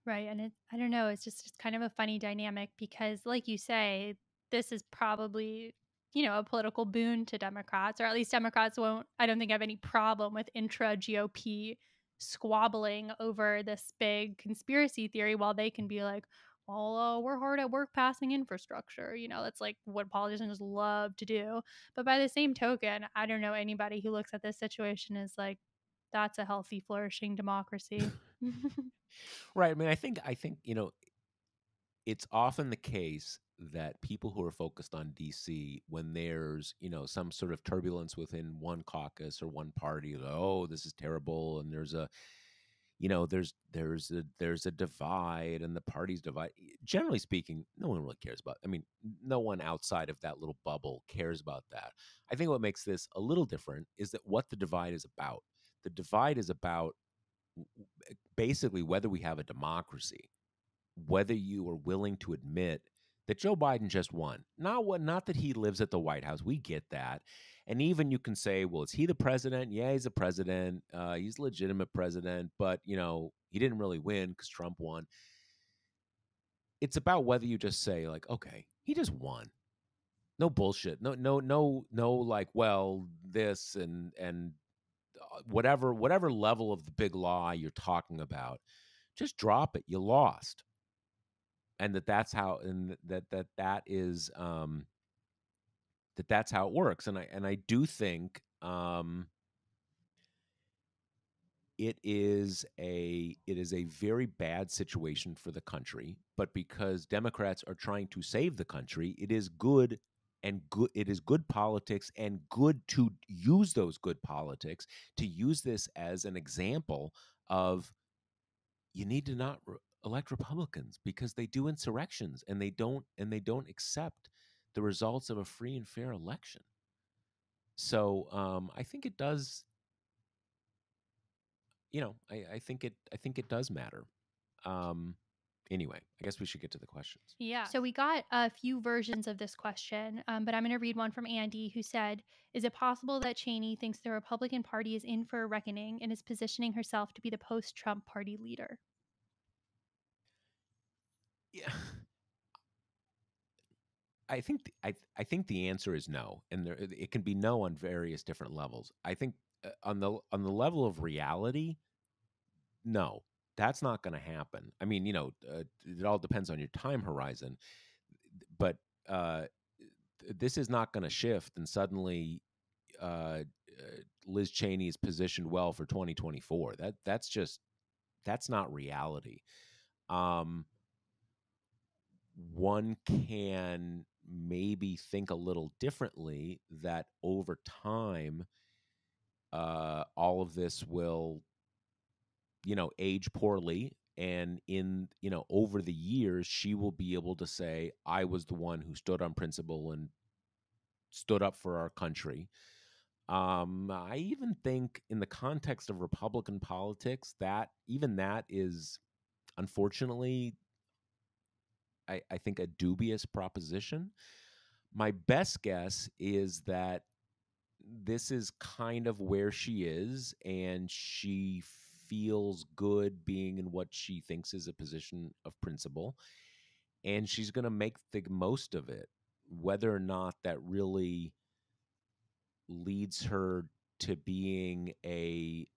Right. And I don't know, it's kind of a funny dynamic because, like you say, this is probably, a political boon to Democrats, or at least Democrats won't, I don't think, have any problem with intra GOP squabbling over this big conspiracy theory, while they can be like, well, we're hard at work passing infrastructure. That's like what politicians love to do. But by the same token, I don't know anybody who looks at this situation as like, that's a healthy, flourishing democracy. Right. I mean, I think it's often the case that people who are focused on DC, when there's some sort of turbulence within one caucus or one party, like, oh, this is terrible, and there's a divide, and the parties divide. Generally speaking, no one really cares about. I mean, no one outside of that little bubble cares about that. I think what makes this a little different is that what the divide is about. The divide is about basically whether we have a democracy, whether you are willing to admit that Joe Biden just won. Not that he lives at the White House. We get that. And even you can say, well, is he the president? Yeah, he's a president. He's a legitimate president, but he didn't really win because Trump won. It's about whether you just say, like, okay, he just won. No bullshit. No, like, well, this and whatever level of the big lie you're talking about, just drop it. You lost. And that's how it works. And I do think it is a very bad situation for the country, but because Democrats are trying to save the country, it is good. It is good politics, and good to use those good politics to use this as an example of, you need to not elect Republicans because they do insurrections, and they don't accept the results of a free and fair election. So I think it does. I think it does matter. Um, anyway, I guess we should get to the questions. Yeah. So we got a few versions of this question, but I'm going to read one from Andy who said, "Is it possible that Cheney thinks the Republican Party is in for a reckoning and is positioning herself to be the post-Trump party leader?" Yeah, I think the answer is no, and it can be no on various different levels. I think on the level of reality, no, that's not going to happen. I mean, it all depends on your time horizon, but uh, this is not going to shift, and suddenly uh, Liz Cheney is positioned well for 2024. That's not reality. Um, One can maybe think a little differently that over time, all of this will, age poorly. And over the years, she will be able to say, I was the one who stood on principle and stood up for our country. I even think in the context of Republican politics, that even that is unfortunately, I think, a dubious proposition. My best guess is that this is kind of where she is, and she feels good being in what she thinks is a position of principle, and she's going to make the most of it, whether or not that really leads her to being a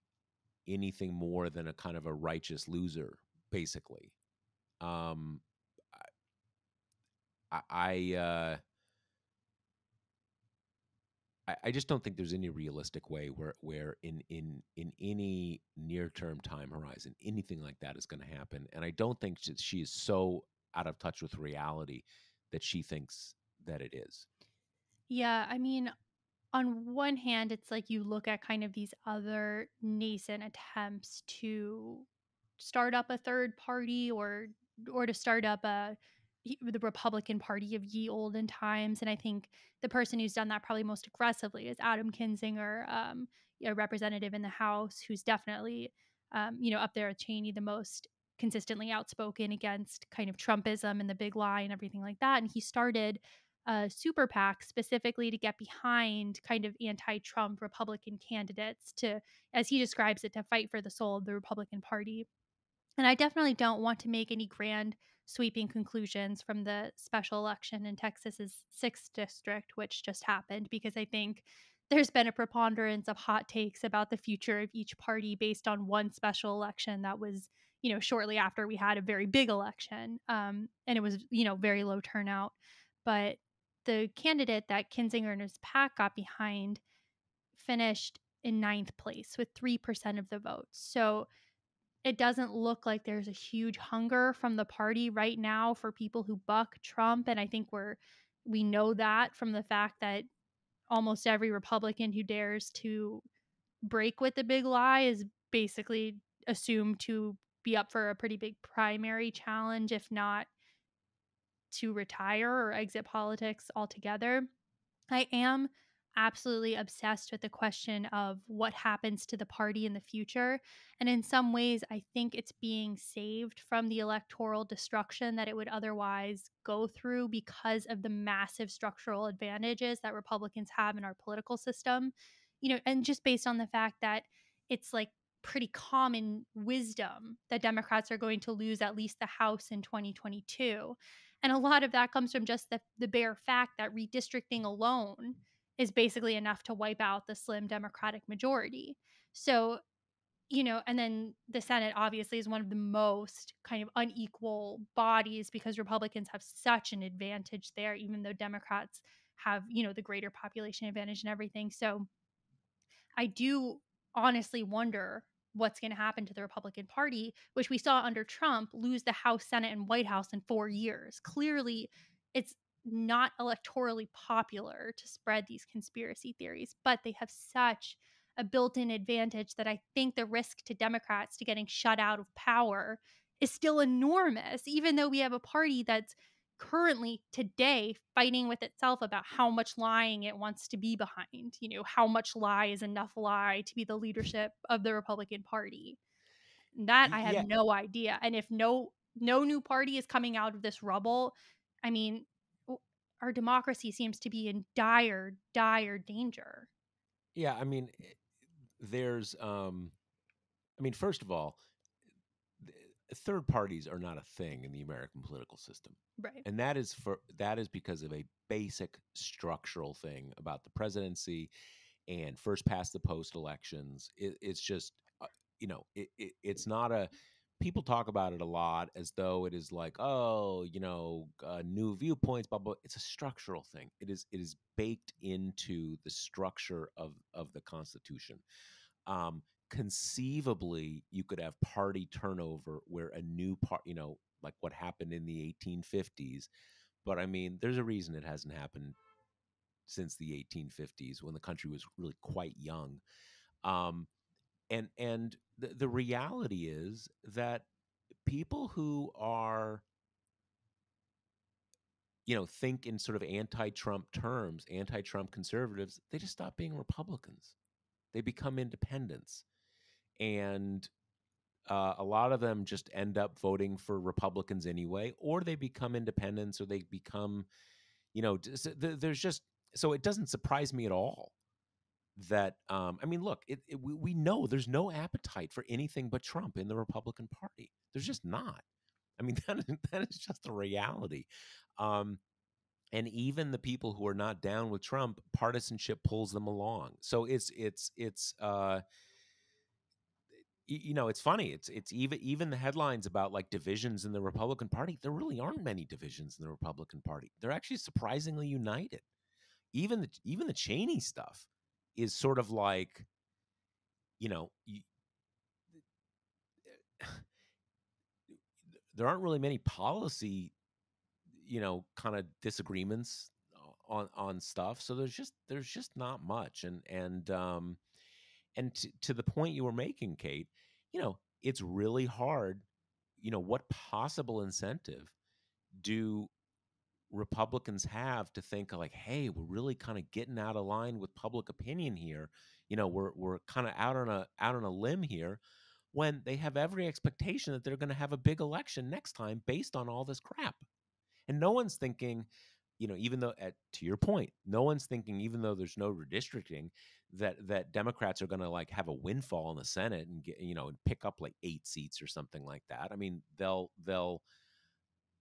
anything more than a kind of a righteous loser, basically. Um, I I just don't think there's any realistic way where in any near term time horizon anything like that is going to happen, and I don't think she is so out of touch with reality that she thinks that it is. Yeah, I mean, on one hand, it's like you look at kind of these other nascent attempts to start up a third party or to start up the Republican Party of ye olden times, and I think the person who's done that probably most aggressively is Adam Kinzinger, a representative in the House who's definitely up there with Cheney, the most consistently outspoken against kind of Trumpism and the big lie and everything like that, and he started super PAC specifically to get behind kind of anti-Trump Republican candidates to, as he describes it, to fight for the soul of the Republican Party. And I definitely don't want to make any grand sweeping conclusions from the special election in Texas's 6th district, which just happened, because I think there's been a preponderance of hot takes about the future of each party based on one special election that was, shortly after we had a very big election. And it was, very low turnout. But the candidate that Kinzinger and his PAC got behind finished in ninth place with 3% of the votes. So it doesn't look like there's a huge hunger from the party right now for people who buck Trump. And I think we know that from the fact that almost every Republican who dares to break with the big lie is basically assumed to be up for a pretty big primary challenge, if not to retire or exit politics altogether. I am absolutely obsessed with the question of what happens to the party in the future. And in some ways, I think it's being saved from the electoral destruction that it would otherwise go through because of the massive structural advantages that Republicans have in our political system. And just based on the fact that it's like pretty common wisdom that Democrats are going to lose at least the House in 2022. And a lot of that comes from just the bare fact that redistricting alone is basically enough to wipe out the slim Democratic majority. So, and then the Senate obviously is one of the most kind of unequal bodies because Republicans have such an advantage there, even though Democrats have, the greater population advantage and everything. So I do honestly wonder what's going to happen to the Republican Party, which we saw under Trump lose the House, Senate, and White House in 4 years. Clearly, it's not electorally popular to spread these conspiracy theories, but they have such a built in advantage that I think the risk to Democrats to getting shut out of power is still enormous, even though we have a party that's currently today fighting with itself about how much lying it wants to be behind. How much lie is enough lie to be the leadership of the Republican Party. That I have Yeah, no idea. And if no new party is coming out of this rubble, I mean, our democracy seems to be in dire, dire danger. yeah. I mean, there's, I mean, first of all, third parties are not a thing in the American political system. Right. And that is because of a basic structural thing about the presidency and first past the post elections. It's just, it's not a. People talk about it a lot as though it is like, oh, new viewpoints, blah blah. It's a structural thing. It is baked into the structure of the Constitution. Um, Conceivably, you could have party turnover where a new part, like what happened in the 1850s. But I mean, there's a reason it hasn't happened since the 1850s when the country was really quite young. Um, and the reality is that people who are, think in sort of anti-Trump terms, anti-Trump conservatives, they just stop being Republicans. They become independents. And a lot of them just end up voting for Republicans anyway, or they become independents, or they become, there's just, so it doesn't surprise me at all that, I mean, look, we know there's no appetite for anything but Trump in the Republican Party. There's just not. I mean, that is just a reality. Um, and even the people who are not down with Trump, partisanship pulls them along. So it's funny. It's even the headlines about like divisions in the Republican Party. There really aren't many divisions in the Republican Party. They're actually surprisingly united. Even the Cheney stuff is sort of like, you know, there aren't really many policy, kind of disagreements on stuff. So there's just not much. And to the point you were making, Kate, it's really hard. What possible incentive do Republicans have to think like, hey, we're really kind of getting out of line with public opinion here. We're kind of out on a limb here, when they have every expectation that they're going to have a big election next time based on all this crap. And no one's thinking, even though, to your point, no one's thinking, even though there's no redistricting, that Democrats are going to like have a windfall in the Senate and get, and pick up like 8 seats or something like that. I mean, they'll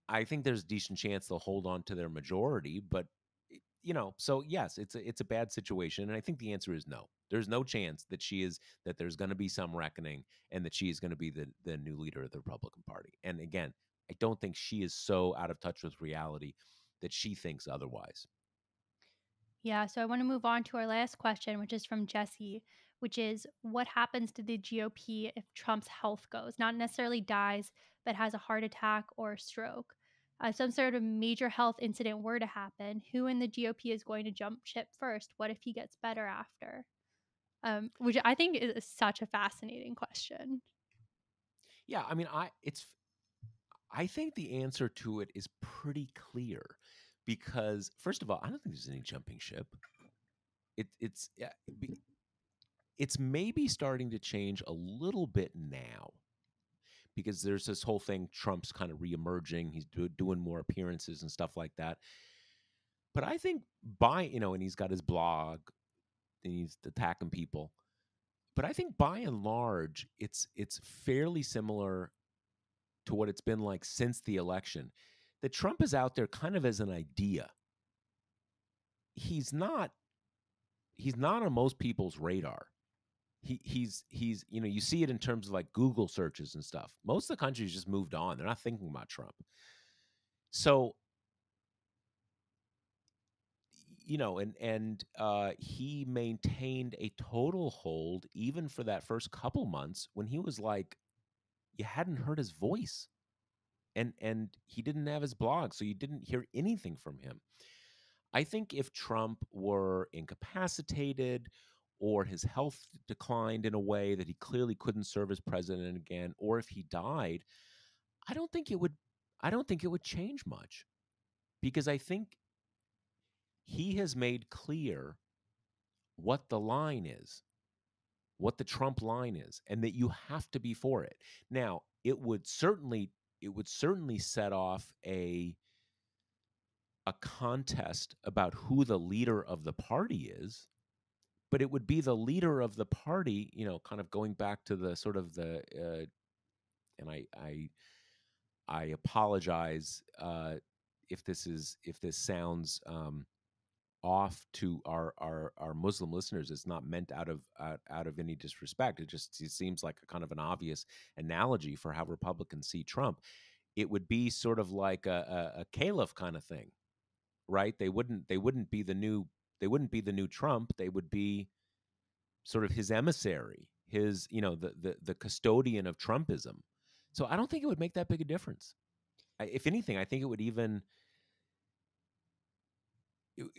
I think there's a decent chance they'll hold on to their majority, but so yes, it's a bad situation, and I think the answer is no. There's no chance that there's going to be some reckoning, and that she is going to be the new leader of the Republican Party. And again, I don't think she is so out of touch with reality that she thinks otherwise. Yeah, so I want to move on to our last question, which is from Jesse, which is what happens to the GOP if Trump's health goes? Not necessarily dies, but has a heart attack or a stroke. Some sort of major health incident were to happen. Who in the GOP is going to jump ship first? What if he gets better after? Which I think is such a fascinating question. Yeah, I mean, I think the answer to it is pretty clear, because first of all, I don't think there's any jumping ship. It's yeah, it's maybe starting to change a little bit now, because there's this whole thing. Trump's kind of reemerging. He's doing more appearances and stuff like that. But I think and he's got his blog and he's attacking people. But I think by and large, it's fairly similar to what it's been like since the election. That Trump is out there kind of as an idea. He's not. He's not on most people's radar. He's you see it in terms of like Google searches and stuff. Most of the country's just moved on. They're not thinking about Trump. So he maintained a total hold even for that first couple months when he was like, you hadn't heard his voice, and he didn't have his blog, so you didn't hear anything from him. I think if Trump were incapacitated, or his health declined in a way that he clearly couldn't serve as president again, or if he died, I don't think it would I don't think it would change much. because I think he has made clear what the line is, what the Trump line is, and that you have to be for it. Now, it would certainly set off a contest about who the leader of the party is, but it would be the leader of the party, kind of going back to the sort of the and I apologize if this sounds off to our Muslim listeners. It's not meant out of any disrespect. It seems like a kind of an obvious analogy for how Republicans see Trump. It would be sort of like a caliph kind of thing, right? They wouldn't be the new Trump. They would be sort of his emissary, his the custodian of Trumpism. So I don't think it would make that big a difference. If anything, I think it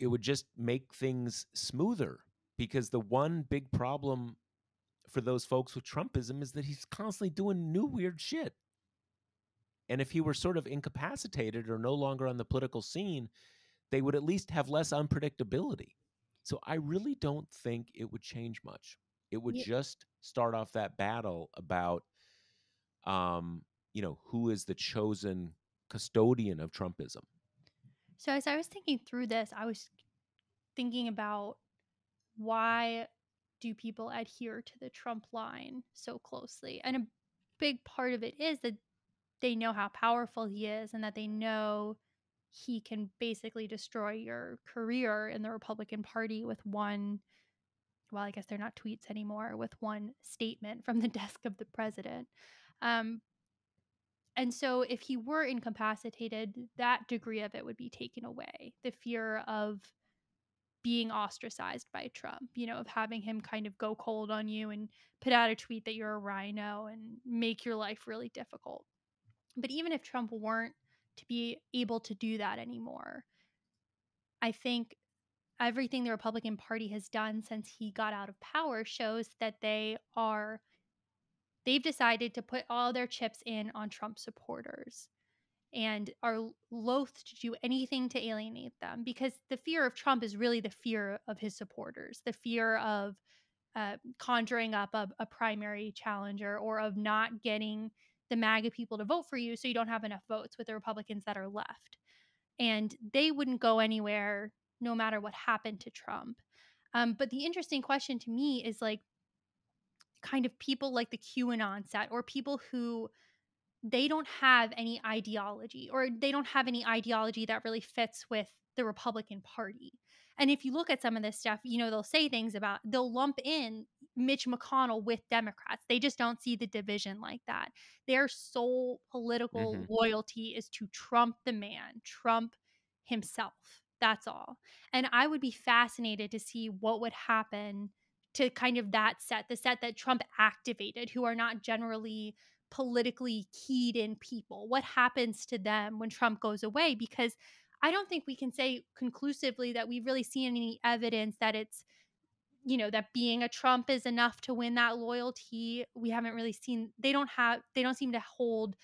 would just make things smoother, because the one big problem for those folks with Trumpism is that he's constantly doing new weird shit. And if he were sort of incapacitated or no longer on the political scene, they would at least have less unpredictability. So I really don't think it would change much. It would Ye- just start off that battle about, who is the chosen custodian of Trumpism. So as I was thinking through this, I was thinking about why do people adhere to the Trump line so closely? And a big part of it is that they know how powerful he is and that they know he can basically destroy your career in the Republican Party with one, well, I guess they're not tweets anymore, with one statement from the desk of the president. Um, and so if he were incapacitated, that degree of it would be taken away. The fear of being ostracized by Trump, of having him kind of go cold on you and put out a tweet that you're a rhino and make your life really difficult. But even if Trump weren't to be able to do that anymore, I think everything the Republican Party has done since he got out of power shows that they've decided to put all their chips in on Trump supporters and are loath to do anything to alienate them, because the fear of Trump is really the fear of his supporters, the fear of conjuring up a primary challenger, or of not getting the MAGA people to vote for you so you don't have enough votes with the Republicans that are left. And they wouldn't go anywhere no matter what happened to Trump. But the interesting question to me is like kind of people like the QAnon set, or people who they don't have any ideology, or they don't have any ideology that really fits with the Republican Party. And if you look at some of this stuff, they'll say things about, they'll lump in Mitch McConnell with Democrats. They just don't see the division like that. Their sole political Hmm. loyalty is to Trump the man, Trump himself. That's all. And I would be fascinated to see what would happen to kind of that set, the set that Trump activated, who are not generally politically keyed in people. What happens to them when Trump goes away? Because I don't think we can say conclusively that we've really seen any evidence that it's, that being a Trump is enough to win that loyalty. We haven't really seen, they don't seem to hold,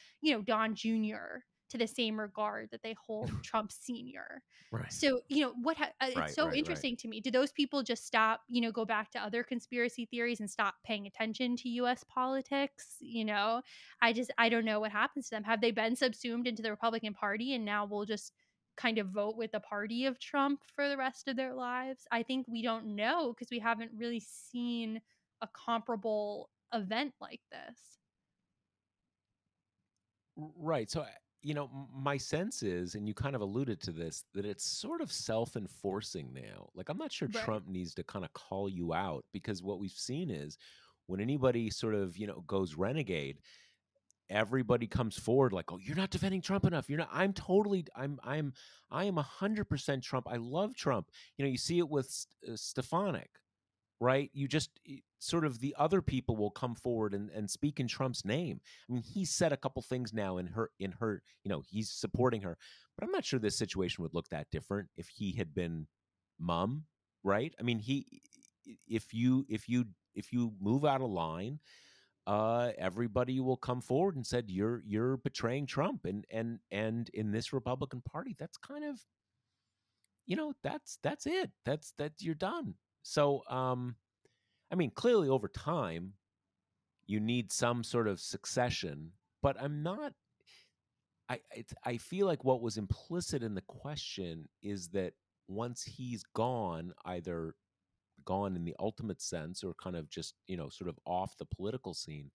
Don Jr. to the same regard that they hold Trump Sr. Right. So, it's Right. so Right. Right. interesting to me. Do those people just stop, go back to other conspiracy theories and stop paying attention to US politics? I don't know what happens to them. Have they been subsumed into the Republican Party and now we'll just kind of vote with the party of Trump for the rest of their lives? I think we don't know because we haven't really seen a comparable event like this. Right. So, my sense is, and you kind of alluded to this, that it's sort of self enforcing now. Like, I'm not sure Right. Trump needs to kind of call you out, because what we've seen is when anybody sort of, goes renegade, everybody comes forward like, oh, you're not defending Trump enough. You're not, I am 100% Trump. I love Trump. You see it with Stefanik, right? Sort of the other people will come forward and speak in Trump's name. I mean, he said a couple things now in her, he's supporting her, but I'm not sure this situation would look that different if he had been mum, right? I mean, if you move out of line, everybody will come forward and said you're betraying Trump, and in this Republican Party, that's kind of, that's it. That you're done. So I mean, clearly over time you need some sort of succession, but I'm not. I feel like what was implicit in the question is that once he's gone, either gone in the ultimate sense or kind of just, sort of off the political scene,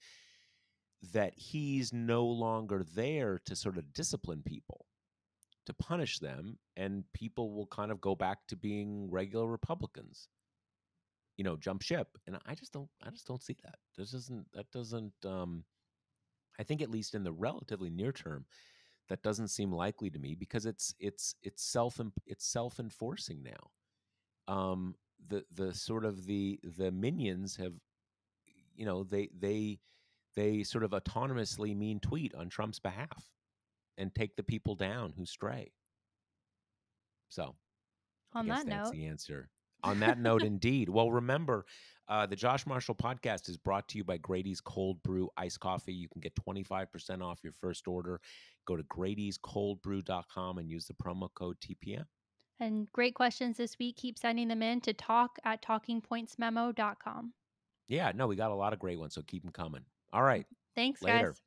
that he's no longer there to sort of discipline people, to punish them, and people will kind of go back to being regular Republicans, jump ship. And I just don't see that. That doesn't I think, at least in the relatively near term, that doesn't seem likely to me, because it's self-enforcing now. The sort of the minions have, they sort of autonomously mean tweet on Trump's behalf and take the people down who stray. So I On guess that that's note, the answer. On that note, indeed. Well, remember, the Josh Marshall podcast is brought to you by Grady's Cold Brew Iced Coffee. You can get 25% off your first order. Go to Grady'sColdBrew.com and use the promo code TPM. and great questions this week. Keep sending them in to talk@talkingpointsmemo.com. Yeah, no, we got a lot of great ones, so keep them coming. All right, Thanks, later. guys.